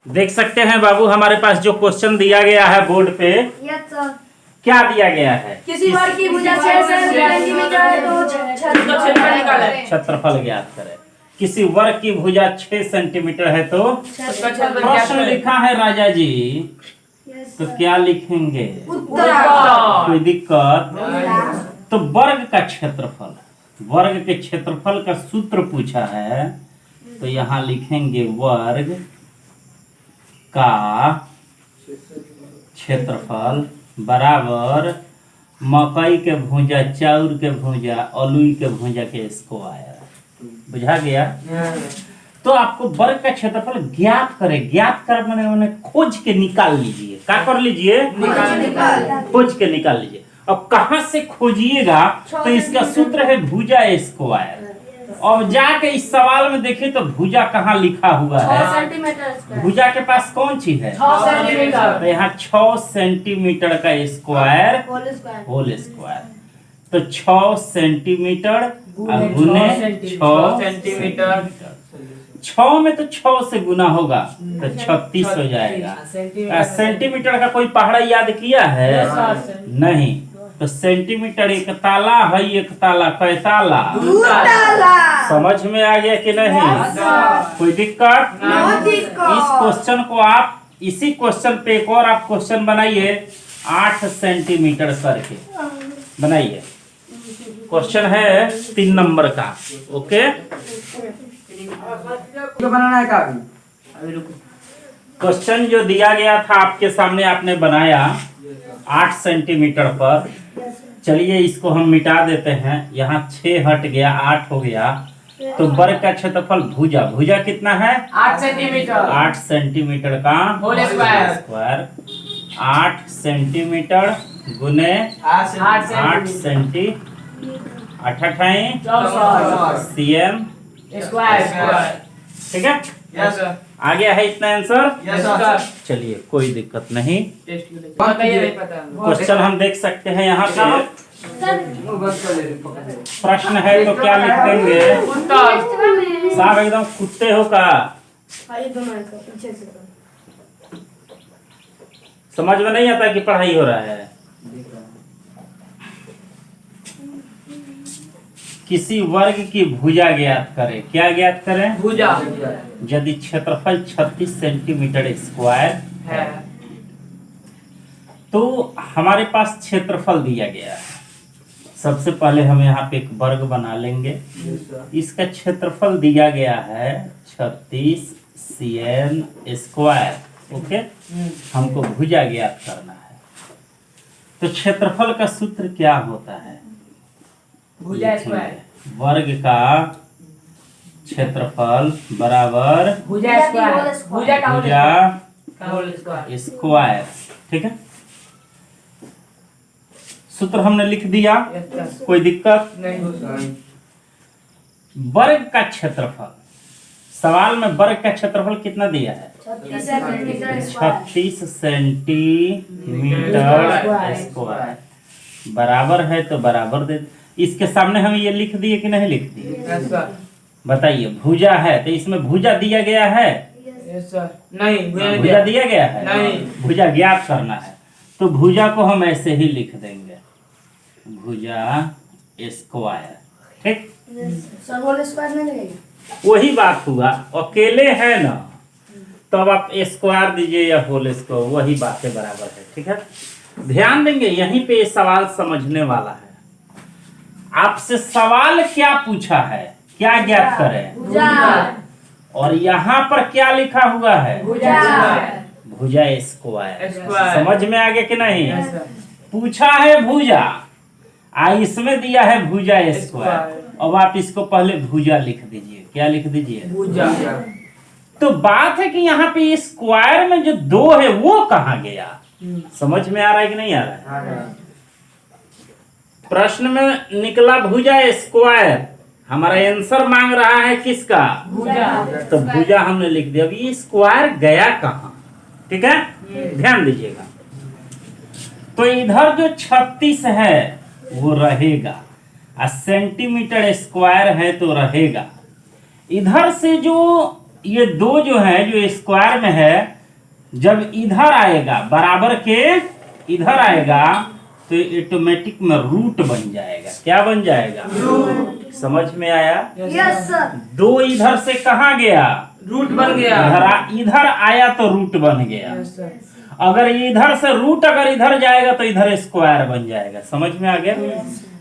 देख सकते हैं बाबू, हमारे पास जो क्वेश्चन दिया गया है बोर्ड पे, यस सर। क्या दिया गया है? किसी वर्ग की भुजा 6 सेंटीमीटर है तो क्षेत्रफल ज्ञात करें। किसी वर्ग की भुजा 6 सेंटीमीटर है तो प्रश्न लिखा है राजा जी, तो क्या लिखेंगे? कोई दिक्कत? तो वर्ग का क्षेत्रफल, वर्ग के क्षेत्रफल का सूत्र पूछा है, तो यहाँ लिखेंगे वर्ग का क्षेत्रफल बराबर मकई के भुजा, चाउर के भुजा, अलुई के भुजा के स्क्वायर। बुझा गया? तो आपको वर्ग का क्षेत्रफल ज्ञात करें। ज्ञात कर मैंने खोज के निकाल लीजिए। क्या कर लीजिए? खोज के निकाल लीजिए। अब कहां से खोजिएगा? तो इसका सूत्र है भुजा स्क्वायर। अब जाके इस सवाल में देखिए तो भुजा कहाँ लिखा हुआ है? भुजा के पास कौन चीज है? 6 सेंटीमीटर। तो यहाँ 6 सेंटीमीटर का स्क्वायर होल स्क्वायर। तो 6 सेंटीमीटर गुने 6 सेंटीमीटर। 6 में तो 6 से गुना होगा तो 36 हो जाएगा। सेंटीमीटर का कोई पहाड़ा याद किया है? नहीं। तो सेंटीमीटर एक ताला है, एक ताला कै ताला? समझ में आ गया कि नहीं? कोई दिक्कत? इस क्वेश्चन को आप, इसी क्वेश्चन पे एक और आप क्वेश्चन बनाइए 8 सेंटीमीटर करके बनाइए। क्वेश्चन है 3 नंबर का। ओके, जो बनाना है अभी क्वेश्चन जो दिया गया था आपके सामने, आपने बनाया 8 सेंटीमीटर पर। चलिए इसको हम मिटा देते हैं। यहाँ 6 हट गया, 8 हो गया। तो वर्ग का क्षेत्रफल भुजा, भुजा कितना है? 8 सेंटीमीटर। 8 सेंटीमीटर का होल स्क्वायर। 8 सेंटीमीटर गुने 8 सेंटी 8 cm स्क्वायर। ठीक है? Yes sir. आ गया है इतना आंसर? Yes sir. चलिए कोई दिक्कत नहीं। बताइए। क्वेश्चन हम देख सकते हैं यहाँ पे। प्रश्न है तो क्या लिख देंगे? साहब एकदम कुत्ते हो का? समझ में नहीं आता कि पढ़ाई हो रहा है? किसी वर्ग की भुजा ज्ञात करें। क्या ज्ञात करें? भुजा यदि क्षेत्रफल 36 सेंटीमीटर स्क्वायर है तो हमारे पास क्षेत्रफल दिया गया है। सबसे पहले हम यहाँ पे एक वर्ग बना लेंगे। इसका क्षेत्रफल दिया गया है 36 cm स्क्वायर। ओके, हमको भुजा ज्ञात करना है। तो क्षेत्रफल का सूत्र क्या होता है? भुजा स्क्वायर। वर्ग का क्षेत्रफल बराबर भुजा स्क्वायर। भुजा का होल स्क्वायर। स्क्वायर। ठीक है, सूत्र हमने लिख दिया। कोई दिक्कत नहीं। वर्ग का क्षेत्रफल, सवाल में वर्ग का क्षेत्रफल कितना दिया है? 36 सेंटीमीटर स्क्वायर। बराबर है तो बराबर दे। इसके सामने हम ये लिख दिए कि नहीं लिख दिए? बताइए, भुजा है तो इसमें भुजा दिया गया है? नहीं, भुजा दिया गया है? नहीं। भुजा ज्ञात करना है तो भुजा को हम ऐसे ही लिख देंगे, भुजा स्क्वायर। ठीक, वही बात हुआ। अकेले है ना, तो अब आप स्क्वायर दीजिए या होल स्क्वायर, वही बातें बराबर है। ठीक है, ध्यान देंगे यहीं पे सवाल समझने वाला है। आपसे सवाल क्या पूछा है? क्या ज्ञात करें? भुजा। और यहाँ पर क्या लिखा हुआ है? भुजा। भुजा स्क्वायर। स्क्वायर। समझ में आ गया कि नहीं? पूछा है भुजा, इसमें दिया है भुजा स्क्वायर। अब आप इसको पहले भुजा लिख दीजिए। क्या लिख दीजिए? भुजा। तो बात है कि यहाँ पे स्क्वायर में जो 2 है वो कहाँ गया? समझ में आ रहा है कि नहीं आ रहा है? प्रश्न में निकला भुजा स्क्वायर, हमारा आंसर मांग रहा है किसका? भुजा। तो भुजा हमने लिख दिया। अब ये स्क्वायर गया कहाँ? ठीक है, ध्यान दीजिएगा। तो इधर जो 36 है वो रहेगा, और सेंटीमीटर स्क्वायर है तो रहेगा। इधर से जो ये 2 जो है जो स्क्वायर में है जब इधर आएगा बराबर के इधर आएगा तो ऑटोमेटिक में रूट बन जाएगा। क्या बन जाएगा? समझ में आया? Yes sir. दो इधर से कहाँ गया? रूट बन गया। इधर आया तो रूट बन गया। अगर इधर से रूट अगर इधर जाएगा तो इधर स्क्वायर बन जाएगा। समझ में आ गया?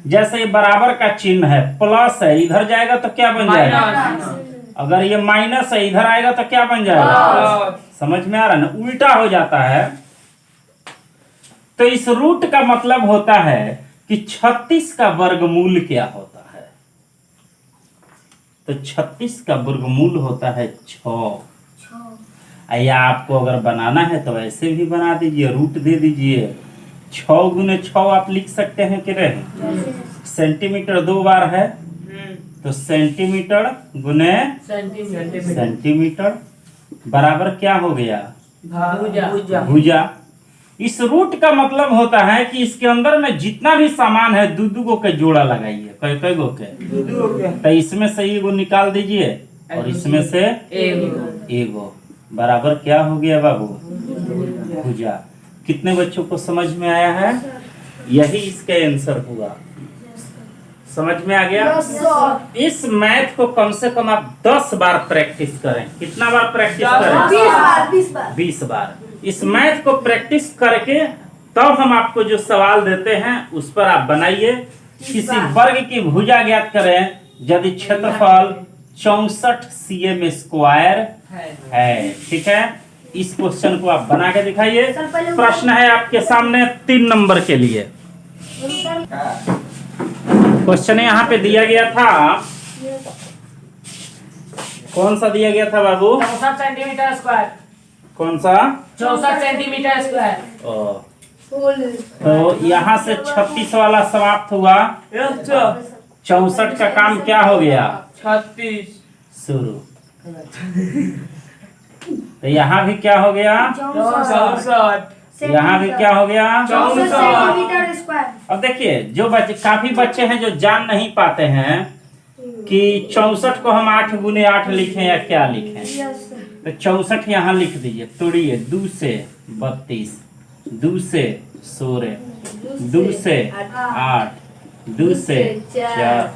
जैसे ये बराबर का चिन्ह है, प्लस है, इधर जाएगा तो क्या बन जाएगा? अगर ये माइनस है, इधर आएगा तो क्या बन जाएगा? समझ में आ रहा है ना? उल्टा हो जाता है। तो इस रूट का मतलब होता है कि 36 का वर्गमूल क्या होता है? तो 36 का वर्गमूल होता है 6। या आपको अगर बनाना है तो ऐसे भी बना दीजिए, रूट दे दीजिए। 6 गुने 6 आप लिख सकते हैं कि नहीं? सेंटीमीटर 2 बार है तो सेंटीमीटर गुने सेंटीमीटर बराबर क्या हो गया? भुजा। इस रूट का मतलब होता है कि इसके अंदर में जितना भी सामान है दो गो के जोड़ा लगाइए। कई गो के? तो इसमें से एगो निकाल दीजिए और इसमें से एगो बराबर क्या हो गया बाबू? भुजा। कितने बच्चों को समझ में आया है? यही इसका आंसर हुआ। समझ में आ गया? इस मैथ को कम से कम आप 10 बार प्रैक्टिस करें। कितना बार प्रैक्टिस करें? 20 बार। इस मैथ को प्रैक्टिस करके तब हम आपको जो सवाल देते हैं उस पर आप बनाइए। किसी वर्ग की भुजा ज्ञात करें यदि क्षेत्रफल 64 cm स्क्वायर है। ठीक है, इस क्वेश्चन को आप बना के दिखाइए। प्रश्न है आपके सामने 3 नंबर के लिए। क्वेश्चन यहाँ पे दिया गया था, कौन सा दिया गया था बाबू? 64 सेंटीमीटर स्क्वायर। कौन सा? 64 सेंटीमीटर स्क्वायर। तो यहाँ से 36 वाला समाप्त हुआ। 64 का काम क्या हो गया? 36 शुरू। तो यहाँ भी क्या हो गया? 64। यहाँ भी क्या हो गया? 64 सेंटीमीटर स्क्वायर। अब देखिए, जो बच्चे काफी बच्चे हैं जो जान नहीं पाते हैं कि 64 को हम 8 गुने 8 लिखें या क्या लिखें। तो 64 यहाँ लिख दीजिए। तोड़िए, 2 से 32, 2 से 16, 2 से 8, 2 से 4,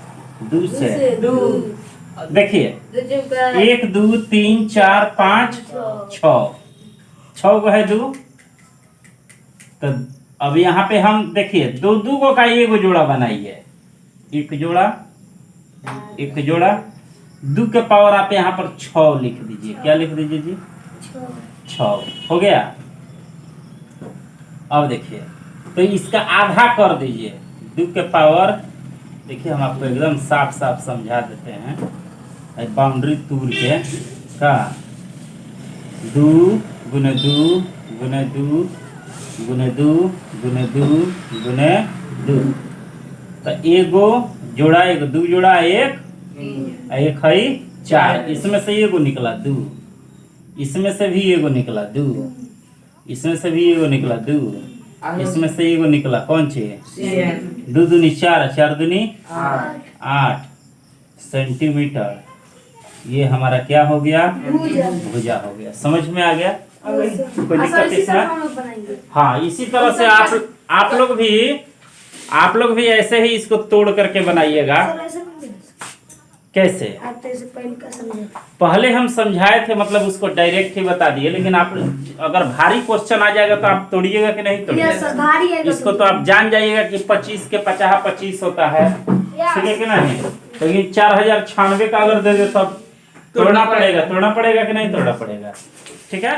2 से 2। देखिए 1 2 3 4 5 6 को है 2। तो अब यहाँ पे हम देखिए दो को का एगो जोड़ा बनाइए। एक जोड़ा 2 के पावर आप यहाँ पर 6 लिख दीजिए। क्या लिख दीजिए जी? 6 हो गया। अब देखिए, तो इसका आधा कर दीजिए। 2 के पावर, देखिए हम आपको एकदम साफ साफ समझा देते हैं। बाउंड्री तूर के का 2 गुने 2 गुने 2 गुने 2 गुने 2 गुने 2। तो एगो जोड़ा, एक 2 जोड़ा 1 1 है 4। इसमें से एगो निकला 2, इसमें से भी एगो निकला 2, इसमें से भी एगो निकला 2, इसमें से एगो निकला कौन चीज? 2 दूनी 4, 4 दूनी 8 सेंटीमीटर। ये हमारा क्या हो गया? भुजा हो गया। समझ में आ गया? कोई दिक्कत इसमें? हाँ, इसी तरह से आप लोग भी ऐसे ही इसको तोड़ करके बनाइएगा। कैसे? पहले हम समझाए थे, मतलब उसको डायरेक्ट ही बता दिए, लेकिन आप अगर भारी क्वेश्चन आ जाएगा तो आप तोड़िएगा कि नहीं तोड़िएगा? इसको तो आप जान जाइएगा कि 25 के 50 25 होता है। ठीक है कि नहीं? लेकिन 4096 का अगर दे दे तो तोड़ना पड़ेगा कि नहीं तोड़ना पड़ेगा? ठीक है।